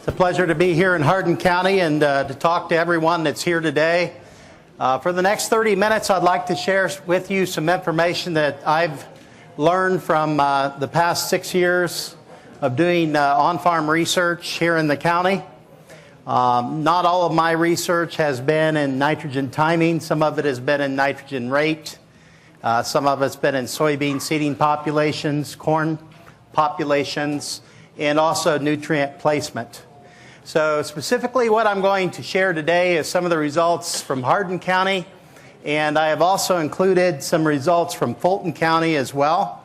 It's a pleasure to be here in Hardin County and to talk to everyone that's here today. For the next 30 minutes, I'd like to share with you some information that I've learned from the past 6 years of doing on-farm research here in the county. Not all of my research has been in nitrogen timing. Some of it has been in nitrogen rate. Some of it's been in soybean seeding populations, corn populations, and also nutrient placement. So specifically what I'm going to share today is some of the results from Hardin County, and I have also included some results from Fulton County as well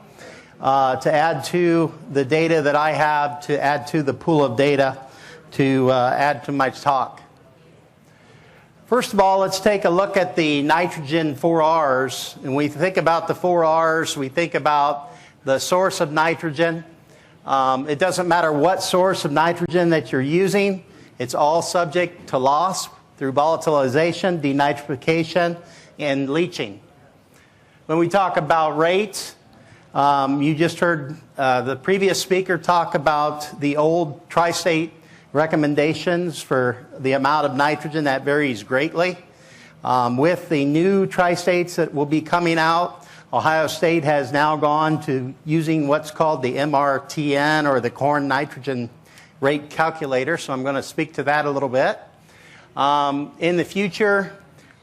to add to the data that I have, to add to the pool of data, to add to my talk. First of all, let's take a look at the nitrogen 4Rs. And when we think about the 4Rs, we think about the source of nitrogen. It doesn't matter what source of nitrogen that you're using. It's all subject to loss through volatilization, denitrification, and leaching. When we talk about rates, you just heard the previous speaker talk about the old tri-state recommendations for the amount of nitrogen that varies greatly. With the new tri-states that will be coming out, Ohio State has now gone to using what's called the MRTN, or the corn nitrogen rate calculator, so I'm going to speak to that a little bit. In the future,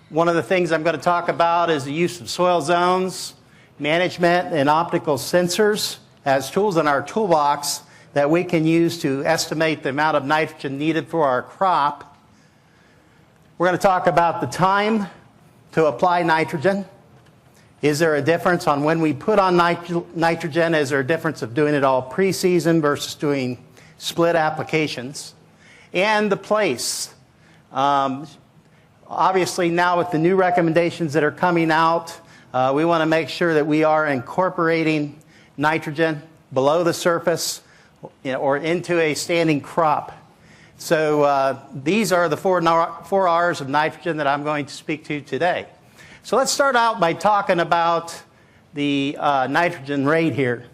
one of the things I'm going to talk about is the use of soil zones, management, and optical sensors as tools in our toolbox that we can use to estimate the amount of nitrogen needed for our crop. We're going to talk about the time to apply nitrogen. Is there a difference on when we put on nitrogen? Is there a difference of doing it all pre-season versus doing split applications? And the place. Obviously now with the new recommendations that are coming out, we want to make sure that we are incorporating nitrogen below the surface, or into a standing crop. So these are the four R's of nitrogen that I'm going to speak to today. So let's start out by talking about the nitrogen rate here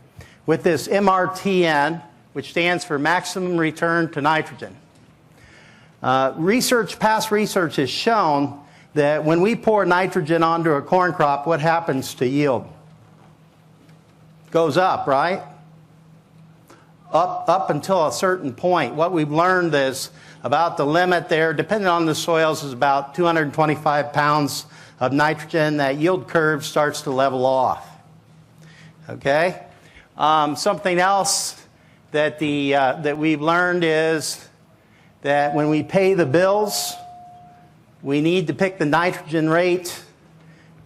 with this MRTN, which stands for maximum return to nitrogen. Past research has shown that when we pour nitrogen onto a corn crop, what happens to yield? Goes up, right? Up until a certain point. What we've learned is about the limit there, depending on the soils, is about 225 pounds of nitrogen. That yield curve starts to level off. Okay? Something else that we've learned is that when we pay the bills, we need to pick the nitrogen rate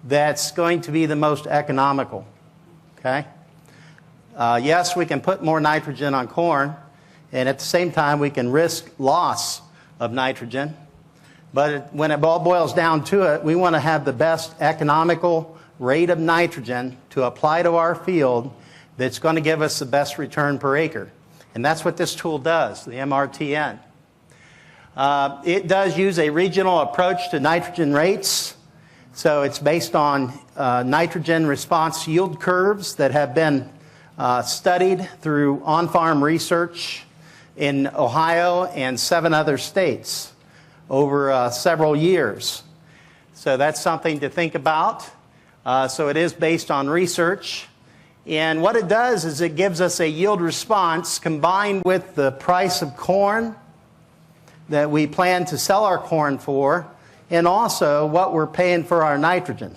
that's going to be the most economical. Okay? Yes, we can put more nitrogen on corn, and at the same time we can risk loss of nitrogen. But when it all boils down to it, we want to have the best economical rate of nitrogen to apply to our field that's going to give us the best return per acre. And that's what this tool does, the MRTN. It does use a regional approach to nitrogen rates. So it's based on nitrogen response yield curves that have been studied through on-farm research in Ohio and 7 other states over several years. So that's something to think about. So it is based on research. And what it does is it gives us a yield response combined with the price of corn that we plan to sell our corn for, and also what we're paying for our nitrogen.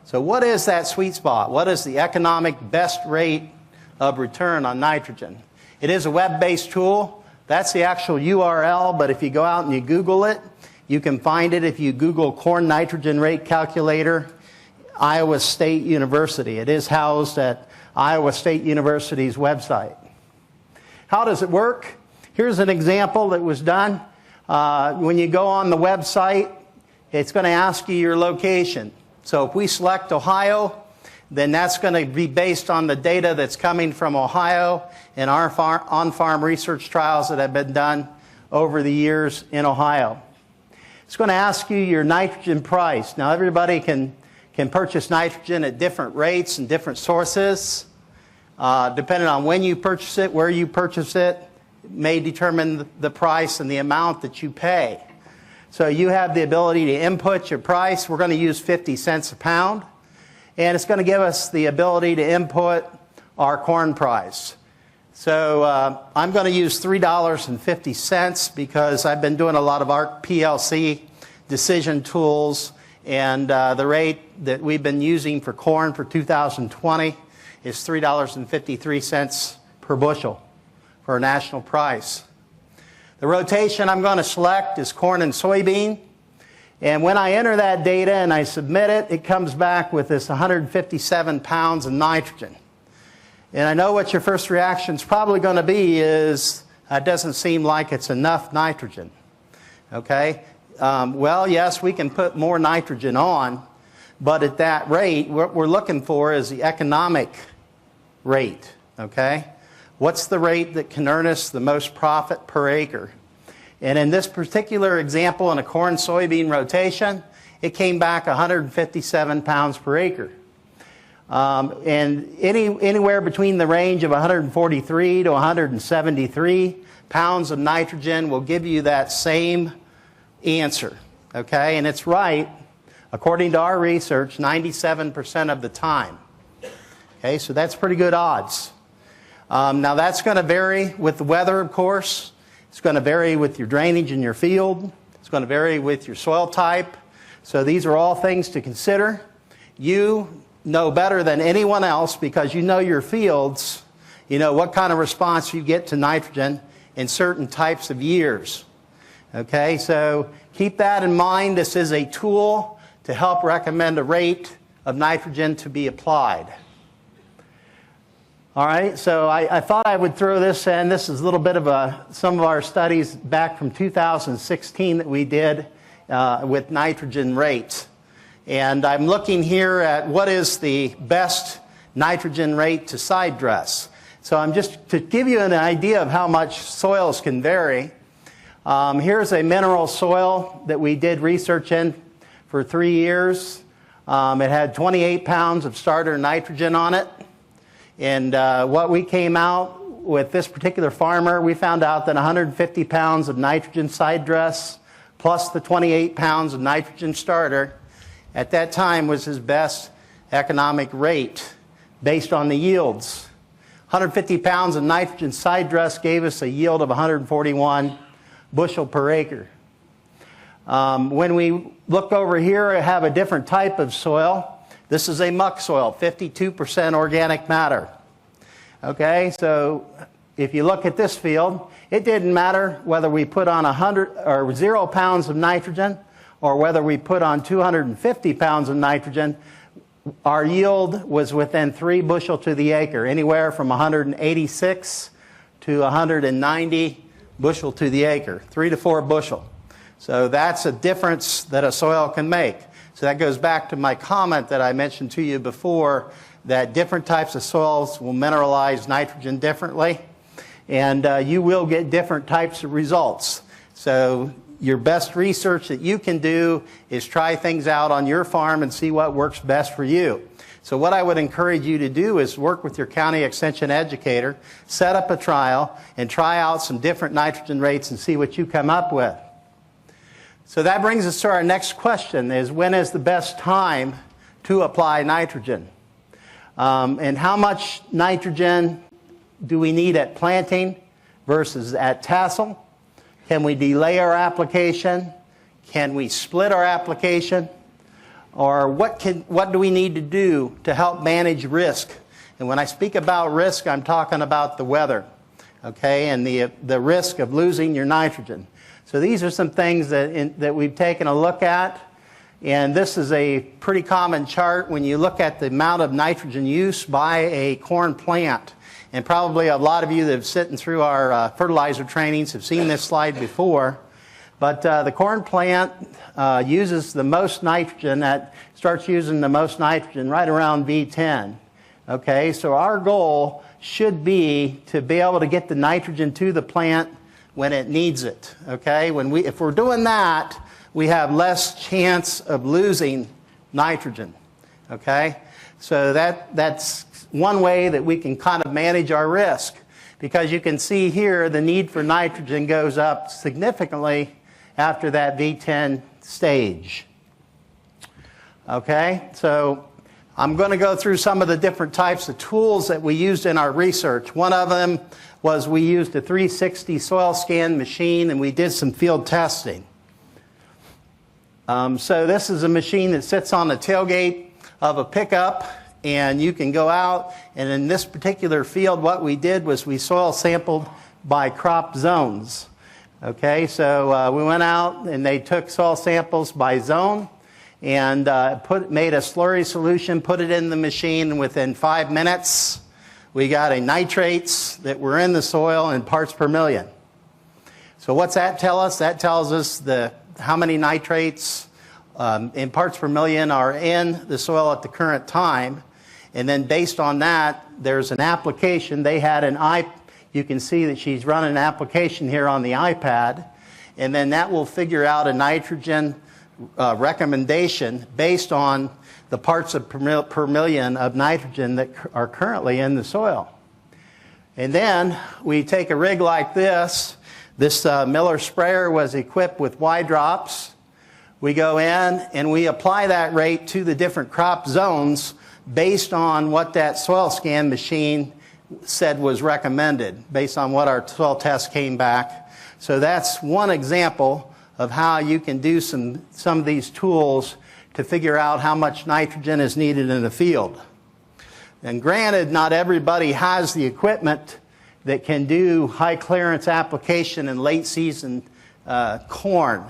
So what is that sweet spot? What is the economic best rate of return on nitrogen? It is a web-based tool. That's the actual URL, but if you go out and you Google it, you can find it if you Google corn nitrogen rate calculator, Iowa State University. It is housed at Iowa State University's website. How does it work? Here's an example that was done. When you go on the website, it's going to ask you your location. So if we select Ohio, then that's going to be based on the data that's coming from Ohio and our on-farm research trials that have been done over the years in Ohio. It's going to ask you your nitrogen price. Now everybody can purchase nitrogen at different rates and different sources, depending on when you purchase it, where you purchase it, may determine the price and the amount that you pay. So you have the ability to input your price. We're going to use 50 cents a pound. And it's going to give us the ability to input our corn price. So I'm going to use $3.50 because I've been doing a lot of ARC PLC decision tools, and the rate that we've been using for corn for 2020 is $3.53 per bushel for a national price. The rotation I'm going to select is corn and soybean. And when I enter that data and I submit it, it comes back with this 157 pounds of nitrogen. And I know what your first reaction is probably going to be is, it doesn't seem like it's enough nitrogen. Okay? Well, yes, we can put more nitrogen on, but at that rate, what we're looking for is the economic rate. Okay? What's the rate that can earn us the most profit per acre? And in this particular example, in a corn-soybean rotation, it came back 157 pounds per acre. And anywhere between the range of 143 to 173 pounds of nitrogen will give you that same answer. Okay? And it's right, according to our research, 97% of the time. Okay? So that's pretty good odds. Now that's going to vary with the weather, of course. It's going to vary with your drainage in your field. It's going to vary with your soil type. So these are all things to consider. You know better than anyone else, because you know your fields, you know what kind of response you get to nitrogen in certain types of years. Okay, so keep that in mind. This is a tool to help recommend a rate of nitrogen to be applied. All right, so I thought I would throw this in. This is a little bit of some of our studies back from 2016 that we did with nitrogen rates. And I'm looking here at what is the best nitrogen rate to side dress. So I'm just to give you an idea of how much soils can vary. Here's a mineral soil that we did research in for 3 years. It had 28 pounds of starter nitrogen on it. And what we came out with this particular farmer, we found out that 150 pounds of nitrogen side dress plus the 28 pounds of nitrogen starter at that time was his best economic rate based on the yields. 150 pounds of nitrogen side dress gave us a yield of 141 bushel per acre. When we look over here, I have a different type of soil. This is a muck soil, 52% organic matter. Okay, so if you look at this field, it didn't matter whether we put on 100 or 0 pounds of nitrogen or whether we put on 250 pounds of nitrogen. Our yield was within 3 bushel to the acre, anywhere from 186 to 190 bushel to the acre, 3 to 4 bushel. So that's a difference that a soil can make. So that goes back to my comment that I mentioned to you before, that different types of soils will mineralize nitrogen differently, and you will get different types of results. So your best research that you can do is try things out on your farm and see what works best for you. So what I would encourage you to do is work with your county extension educator, set up a trial, and try out some different nitrogen rates and see what you come up with. So that brings us to our next question, is when is the best time to apply nitrogen? And how much nitrogen do we need at planting versus at tassel? Can we delay our application? Can we split our application? Or what do we need to do to help manage risk? And when I speak about risk, I'm talking about the weather, okay, and the risk of losing your nitrogen. So these are some things that we've taken a look at. And this is a pretty common chart when you look at the amount of nitrogen use by a corn plant. And probably a lot of you that have sitting through our fertilizer trainings have seen this slide before. But the corn plant uses the most nitrogen, starts using the most nitrogen right around V10. Okay, so our goal should be to be able to get the nitrogen to the plant when it needs it. Okay, if we're doing that, we have less chance of losing nitrogen. Okay, so that's one way that we can kind of manage our risk. because you can see here the need for nitrogen goes up significantly after that V10 stage. Okay, so I'm going to go through some of the different types of tools that we used in our research. One of them was we used a 360 soil scan machine and we did some field testing. So this is a machine that sits on the tailgate of a pickup, and you can go out, and in this particular field what we did was we soil sampled by crop zones. Okay, so we went out and they took soil samples by zone and made a slurry solution, put it in the machine, and within 5 minutes we got a nitrates that were in the soil in parts per million. So what's that tell us? That tells us how many nitrates in parts per million are in the soil at the current time. And then based on that, there's an application. They had you can see that she's running an application here on the iPad, and then that will figure out a nitrogen recommendation based on the parts per million of nitrogen that are currently in the soil. And then we take a rig like this. This Miller sprayer was equipped with Y drops. We go in and we apply that rate to the different crop zones based on what that soil scan machine said was recommended, based on what our soil test came back. So that's one example of how you can do some of these tools to figure out how much nitrogen is needed in the field. And granted, not everybody has the equipment that can do high clearance application in late season corn.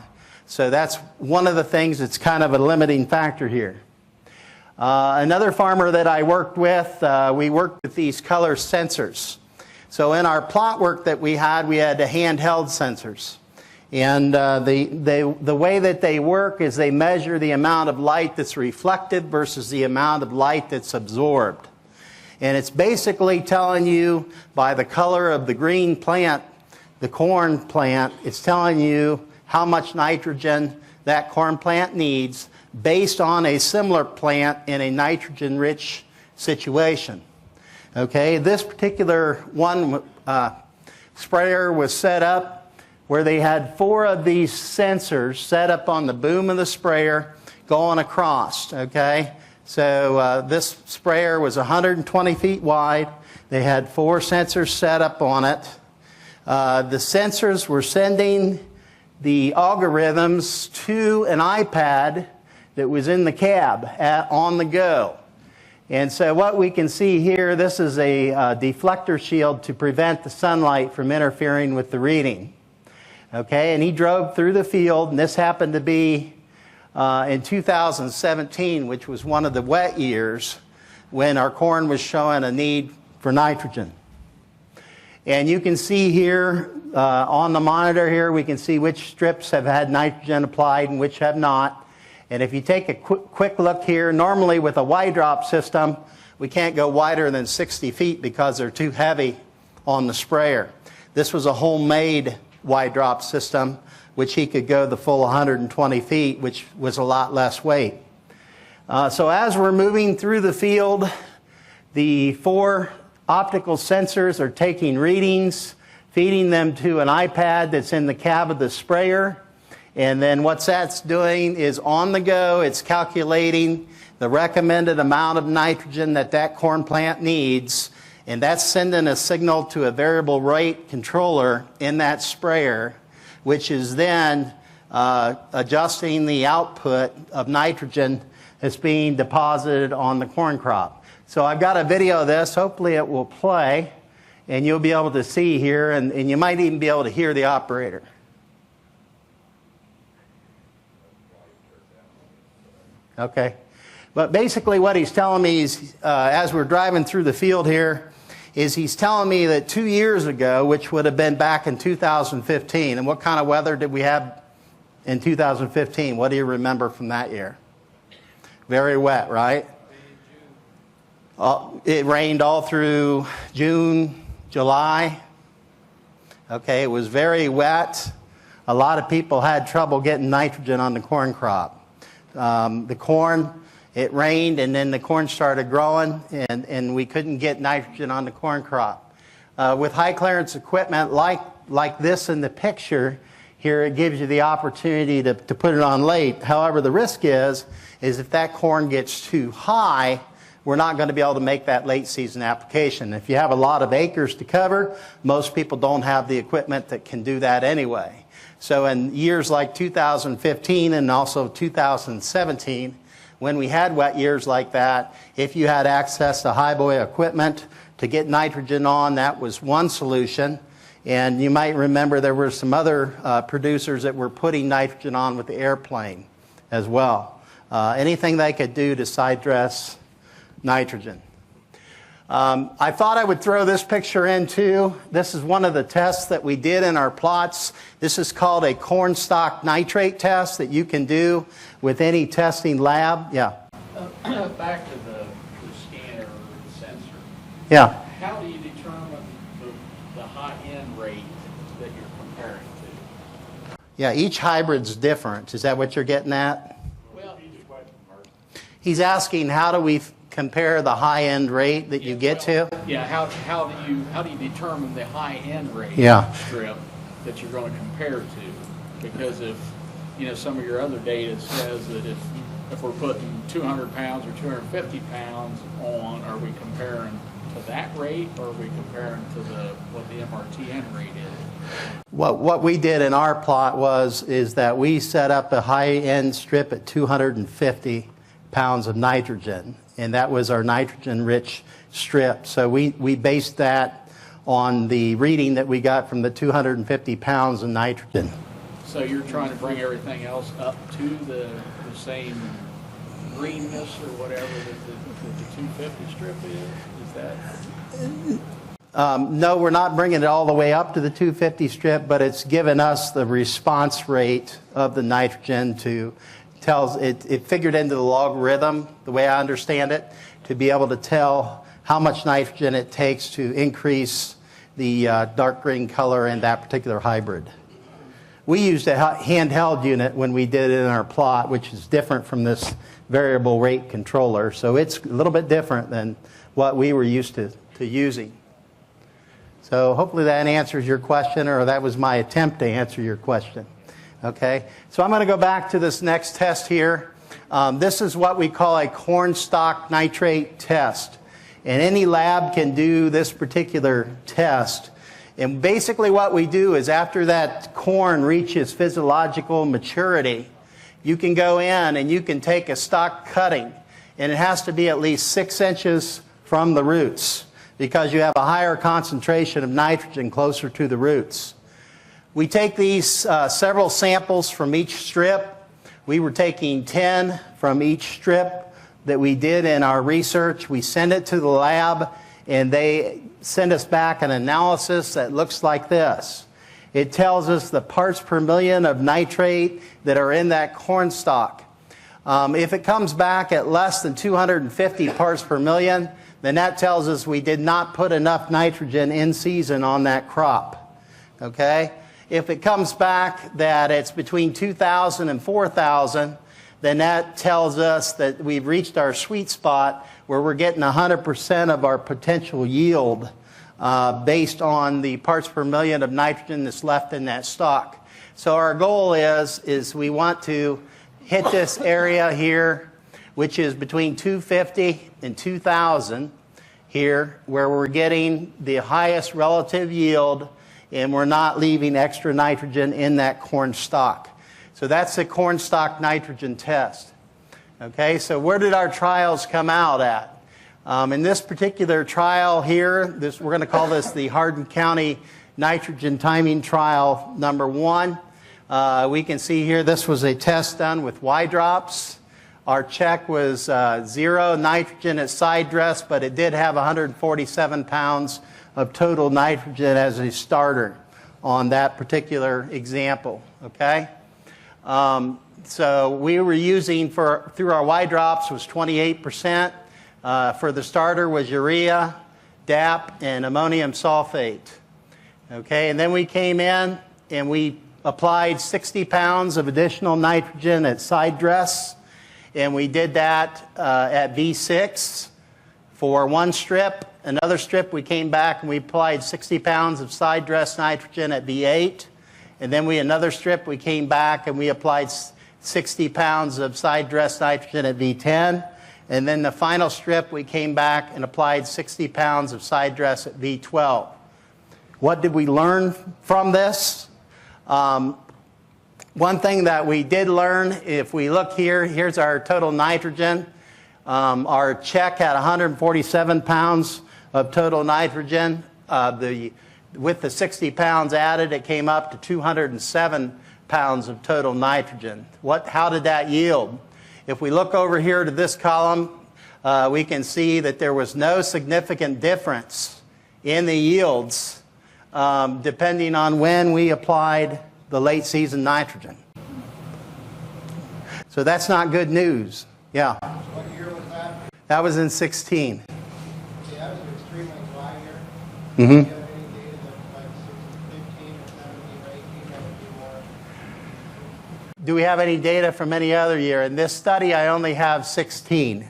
So that's one of the things that's kind of a limiting factor here. Another farmer that I worked with, we worked with these color sensors. So in our plot work that we had handheld sensors. And the way that they work is they measure the amount of light that's reflected versus the amount of light that's absorbed. And it's basically telling you by the color of the green plant, the corn plant, it's telling you how much nitrogen that corn plant needs based on a similar plant in a nitrogen-rich situation. Okay, this particular one sprayer was set up where they had 4 of these sensors set up on the boom of the sprayer going across. Okay, so this sprayer was 120 feet wide. They had 4 sensors set up on it. The sensors were sending the algorithms to an iPad that was in the cab on the go. And so what we can see here, this is a deflector shield to prevent the sunlight from interfering with the reading. Okay, and he drove through the field, and this happened to be in 2017, which was one of the wet years when our corn was showing a need for nitrogen. And you can see here on the monitor here, we can see which strips have had nitrogen applied and which have not. And if you take a quick look here, normally with a Y drop system, we can't go wider than 60 feet because they're too heavy on the sprayer. This was a homemade Y drop system, which he could go the full 120 feet, which was a lot less weight. So as we're moving through the field, the 4 optical sensors are taking readings, feeding them to an iPad that's in the cab of the sprayer. And then what that's doing is on the go, it's calculating the recommended amount of nitrogen that corn plant needs. And that's sending a signal to a variable rate controller in that sprayer, which is then adjusting the output of nitrogen that's being deposited on the corn crop. So I've got a video of this. Hopefully it will play, and you'll be able to see here, and you might even be able to hear the operator. Okay. But basically what he's telling me is, as we're driving through the field here, is he's telling me that 2 years ago, which would have been back in 2015, and what kind of weather did we have in 2015? What do you remember from that year? Very wet, right? It rained all through June, July. Okay, it was very wet. A lot of people had trouble getting nitrogen on the corn crop. The corn, it rained and then the corn started growing and we couldn't get nitrogen on the corn crop. With high clearance equipment like this in the picture here, it gives you the opportunity to put it on late. However, the risk is if that corn gets too high, we're not going to be able to make that late season application. If you have a lot of acres to cover, most people don't have the equipment that can do that anyway. So in years like 2015 and also 2017, when we had wet years like that, if you had access to highboy equipment to get nitrogen on, that was one solution. And you might remember there were some other producers that were putting nitrogen on with the airplane as well. Anything they could do to side dress nitrogen. I thought I would throw this picture in too. This is one of the tests that we did in our plots. This is called a corn stalk nitrate test that you can do with any testing lab. Yeah. Back to the scanner or the sensor. Yeah. How do you determine the high end rate that you're comparing to? Yeah, each hybrid's different. Is that what you're getting at? Well, he's asking how do we compare the high end rate that you get to? Yeah, how do you determine the high end rate strip that you're going to compare to? Because if some of your other data says that if we're putting 200 pounds or 250 pounds on, are we comparing to that rate, or are we comparing to what the MRTN rate is? What we did in our plot is that we set up a high end strip at 250 pounds of nitrogen, and that was our nitrogen rich strip. So we based that on the reading that we got from the 250 pounds of nitrogen. So you're trying to bring everything else up to the same greenness or whatever that the 250 strip is? Is that? No, we're not bringing it all the way up to the 250 strip, but it's given us the response rate of the nitrogen it figured into the logarithm, the way I understand it, to be able to tell how much nitrogen it takes to increase the dark green color in that particular hybrid. We used a handheld unit when we did it in our plot, which is different from this variable rate controller. So it's a little bit different than what we were used to using. So hopefully that answers your question, or that was my attempt to answer your question. Okay, so I'm going to go back to this next test here. This is what we call a corn stalk nitrate test. And any lab can do this particular test. And basically what we do is after that corn reaches physiological maturity, you can go in and you can take a stalk cutting, and it has to be at least 6 inches from the roots because you have a higher concentration of nitrogen closer to the roots. We take these several samples from each strip. We were taking 10 from each strip that we did in our research. We send it to the lab, and they send us back an analysis that looks like this. It tells us the parts per million of nitrate that are in that corn stalk. If it comes back at less than 250 parts per million, then that tells us we did not put enough nitrogen in season on that crop. Okay? If it comes back that it's between 2,000 and 4,000, then that tells us that we've reached our sweet spot where we're getting 100% of our potential yield based on the parts per million of nitrogen that's left in that stalk. So our goal is we want to hit this area here, which is between 250 and 2,000 here, where we're getting the highest relative yield and we're not leaving extra nitrogen in that corn stalk. So that's the corn stalk nitrogen test. Okay, so where did our trials come out at? In this particular trial here, we're going to call this the Hardin County Nitrogen Timing Trial number 1. We can see here this was a test done with Y drops. Our check was 0 nitrogen at side dress, but it did have 147 pounds of total nitrogen as a starter on that particular example. Okay, so we were using through our Y drops was 28%. For the starter was urea, DAP, and ammonium sulfate. Okay, and then we came in and we applied 60 pounds of additional nitrogen at side dress, and we did that at V6 for one strip, Another strip, we came back and we applied 60 pounds of side dress nitrogen at V8. And then another strip, we came back and we applied 60 pounds of side dress nitrogen at V10. And then the final strip, we came back and applied 60 pounds of side dress at V12. What did we learn from this? One thing that we did learn, if we look here, here's our total nitrogen. Our check had 147 pounds of total nitrogen. With the 60 pounds added, it came up to 207 pounds of total nitrogen. How did that yield? If we look over here to this column, we can see that there was no significant difference in the yields depending on when we applied the late season nitrogen. So that's not good news. Yeah. What year was that? That was in 16. See, that was an extremely dry year. Mm-hmm. Do you have any data that like 15 or 17 or 18 that would be more? Do we have any data from any other year? In this study, I only have 16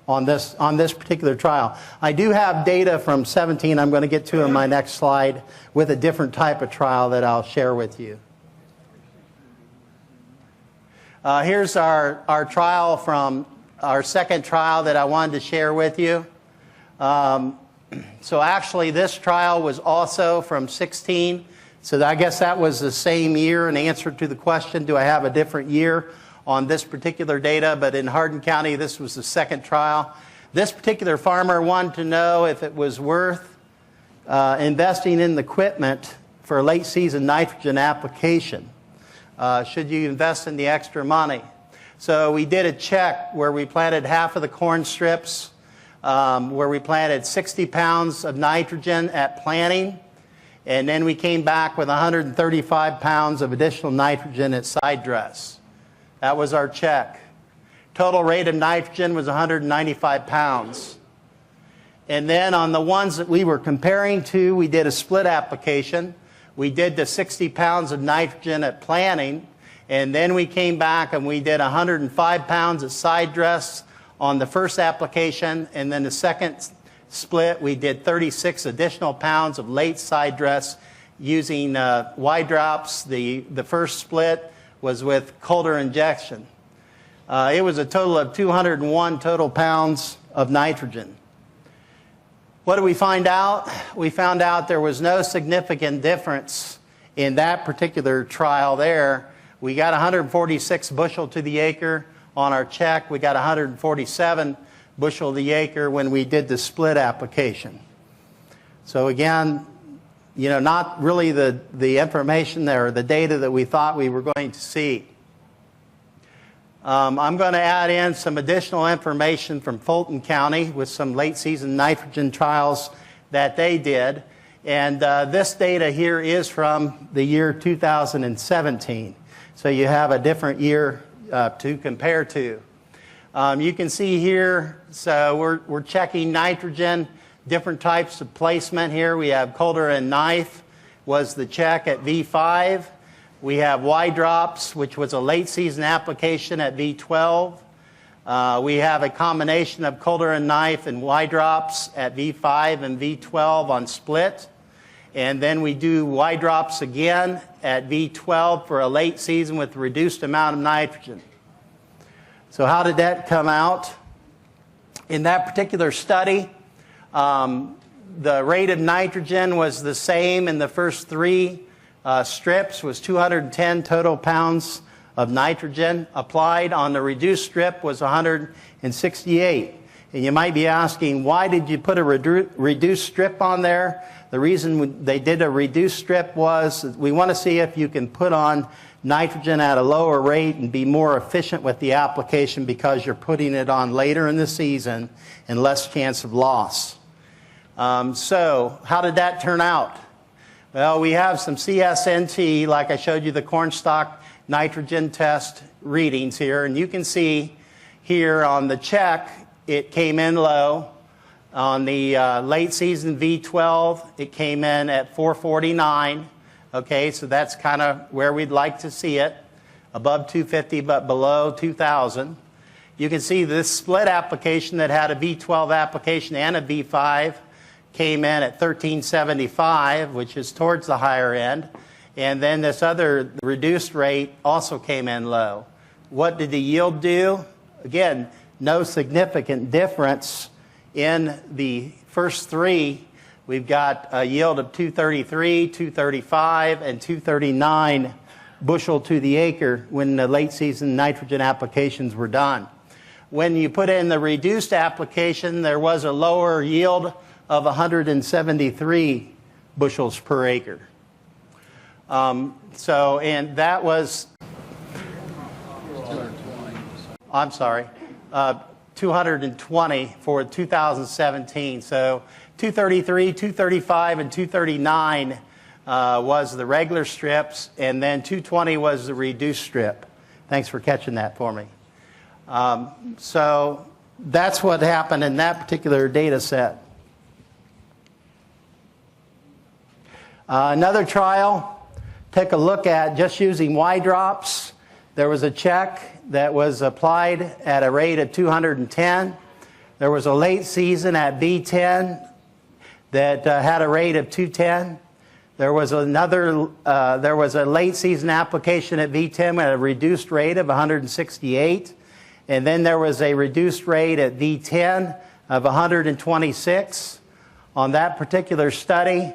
on this particular trial. I do have data from 17 I'm going to get to in my next slide with a different type of trial that I'll share with you. Here's our trial from our second trial that I wanted to share with you. So actually this trial was also from 16. So I guess that was the same year in answer to the question, do I have a different year on this particular data? But in Hardin County, this was the second trial. This particular farmer wanted to know if it was worth investing in the equipment for a late season nitrogen application. Should you invest in the extra money? So we did a check where we planted half of the corn strips, where we planted 60 pounds of nitrogen at planting, and then we came back with 135 pounds of additional nitrogen at side dress. That was our check. Total rate of nitrogen was 195 pounds. And then on the ones that we were comparing to, we did a split application. We did the 60 pounds of nitrogen at planting, and then we came back and we did 105 pounds of side dress on the first application, and then the second split we did 36 additional pounds of late side dress using Y drops. The first split was with colder injection. It was a total of 201 total pounds of nitrogen. What did we find out? We found out there was no significant difference in that particular trial there. We got 146 bushel to the acre on our check. We got 147 bushel to the acre when we did the split application. So again, not really the information there, or the data that we thought we were going to see. I'm going to add in some additional information from Fulton County with some late season nitrogen trials that they did. And this data here is from the year 2017. So you have a different year to compare to. You can see here, so we're checking nitrogen, different types of placement here. We have Coulter and Knife was the check at V5. We have Y drops, which was a late season application at V12. We have a combination of Coulter and Knife and Y drops at V5 and V12 on split. And then we do Y drops again at V12 for a late season with a reduced amount of nitrogen. So how did that come out? In that particular study, the rate of nitrogen was the same in the first three strips, was 210 total pounds of nitrogen applied. On the reduced strip was 168. And you might be asking, why did you put a reduced strip on there? The reason they did a reduced strip was we want to see if you can put on nitrogen at a lower rate and be more efficient with the application because you're putting it on later in the season and less chance of loss. So how did that turn out? Well, we have some CSNT, like I showed you the corn stalk nitrogen test readings here, and you can see here on the check it came in low. On the late season V12, it came in at 449. Okay, so that's kind of where we'd like to see it, above 250 but below 2,000. You can see this split application that had a V12 application and a V5 came in at 1375, which is towards the higher end. And then this other reduced rate also came in low. What did the yield do? Again, no significant difference in the first three. We've got a yield of 233, 235, and 239 bushel to the acre when the late season nitrogen applications were done. When you put in the reduced application, there was a lower yield of 173 bushels per acre. And that was, I'm sorry, 220 for 2017. So 233, 235, and 239 was the regular strips, and then 220 was the reduced strip. Thanks for catching that for me. So that's what happened in that particular data set. Another trial, take a look at just using Y drops. There was a check that was applied at a rate of 210. There was a late season at B10 that had a rate of 210. There was a late season application at V10 at a reduced rate of 168. And then there was a reduced rate at V10 of 126. On that particular study,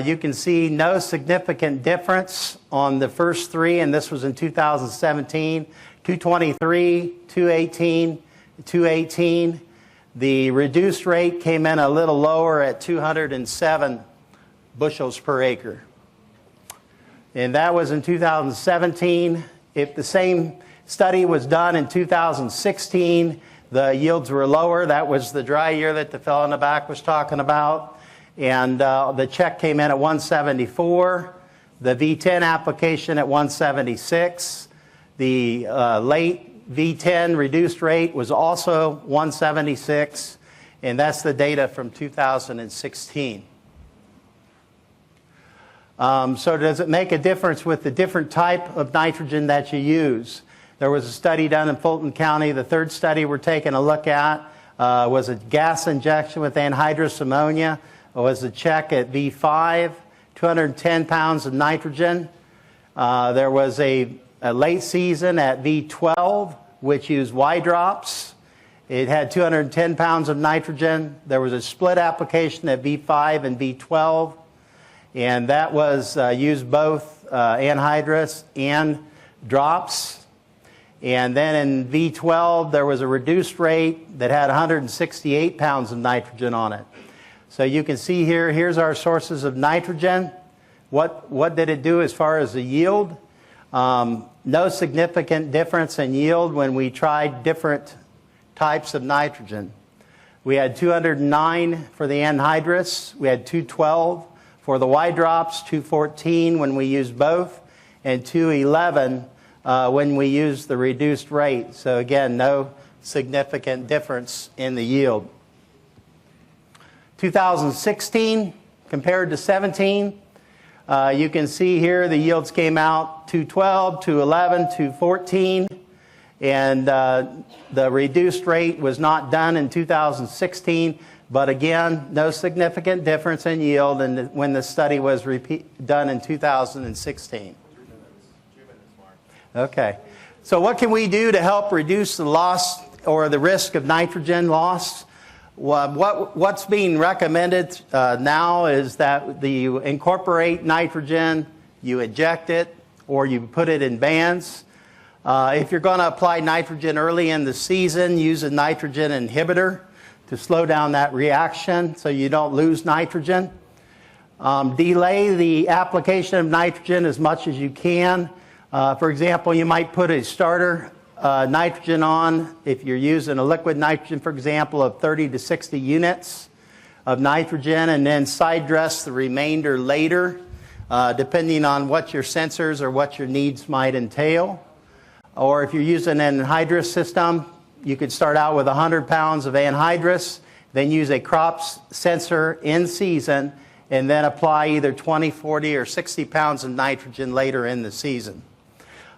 you can see no significant difference on the first three, and this was in 2017, 223, 218, 218. The reduced rate came in a little lower at 207 bushels per acre. And that was in 2017. If the same study was done in 2016, the yields were lower. That was the dry year that the fellow in the back was talking about. And the check came in at 174. The V10 application at 176. The late V10 reduced rate was also 176. And that's the data from 2016. So does it make a difference with the different type of nitrogen that you use? There was a study done in Fulton County. The third study we're taking a look at was a gas injection with anhydrous ammonia. It was a check at V5, 210 pounds of nitrogen. There was a late season at V12, which used Y drops. It had 210 pounds of nitrogen. There was a split application at V5 and V12. And that was used both anhydrous and drops. And then in V12, there was a reduced rate that had 168 pounds of nitrogen on it. So you can see here, here's our sources of nitrogen. What did it do as far as the yield? No significant difference in yield when we tried different types of nitrogen. We had 209 for the anhydrous. We had 212 for the Y drops, 214 when we used both, and 211 when we used the reduced rate. So again, no significant difference in the yield. 2016 compared to 17, you can see here the yields came out 212, 211, 214, and the reduced rate was not done in 2016. But again, no significant difference in yield when the study was done in 2016. Okay. So what can we do to help reduce the loss or the risk of nitrogen loss? Well, what's being recommended now is that you incorporate nitrogen, you inject it, or you put it in bands. If you're going to apply nitrogen early in the season, use a nitrogen inhibitor to slow down that reaction so you don't lose nitrogen. Delay the application of nitrogen as much as you can. For example, you might put a starter nitrogen on if you're using a liquid nitrogen, for example, of 30 to 60 units of nitrogen, and then side dress the remainder later, depending on what your sensors or what your needs might entail. Or if you're using an anhydrous system, you could start out with 100 pounds of anhydrous, then use a crop sensor in season, and then apply either 20, 40, or 60 pounds of nitrogen later in the season.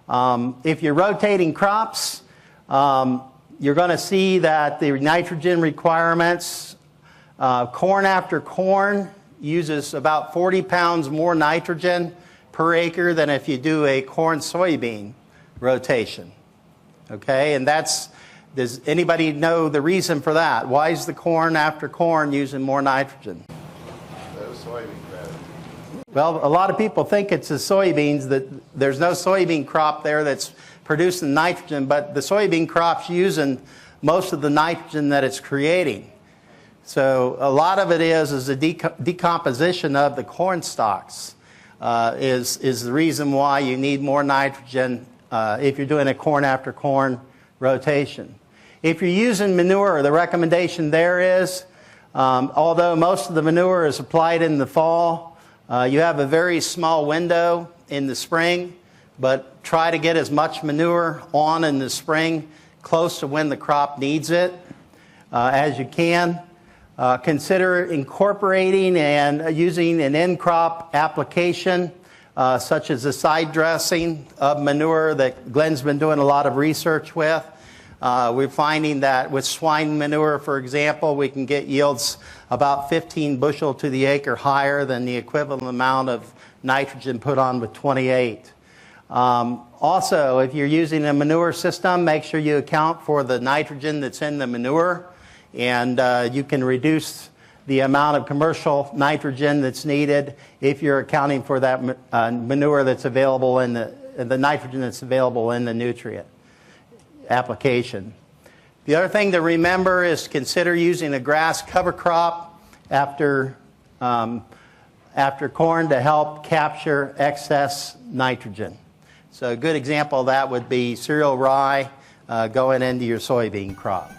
If you're rotating crops, you're going to see that the nitrogen requirements Corn after corn uses about 40 pounds more nitrogen per acre than if you do a corn-soybean rotation. Okay, and does anybody know the reason for that? Why is the corn after corn using more nitrogen? Well, a lot of people think it's the soybeans, that there's no soybean crop there that's producing nitrogen, but the soybean crop's using most of the nitrogen that it's creating. So a lot of it is the decomposition of the corn stalks is the reason why you need more nitrogen if you're doing a corn after corn rotation. If you're using manure, the recommendation there is, although most of the manure is applied in the fall, you have a very small window in the spring, but try to get as much manure on in the spring close to when the crop needs it as you can. Consider incorporating and using an in-crop application such as a side dressing of manure that Glenn's been doing a lot of research with. We're finding that with swine manure, for example, we can get yields about 15 bushel to the acre higher than the equivalent amount of nitrogen put on with 28. Also, if you're using a manure system, make sure you account for the nitrogen that's in the manure, and you can reduce the amount of commercial nitrogen that's needed if you're accounting for that manure that's available in the nitrogen that's available in the nutrient application. The other thing to remember is consider using a grass cover crop after corn to help capture excess nitrogen. So a good example of that would be cereal rye going into your soybean crop.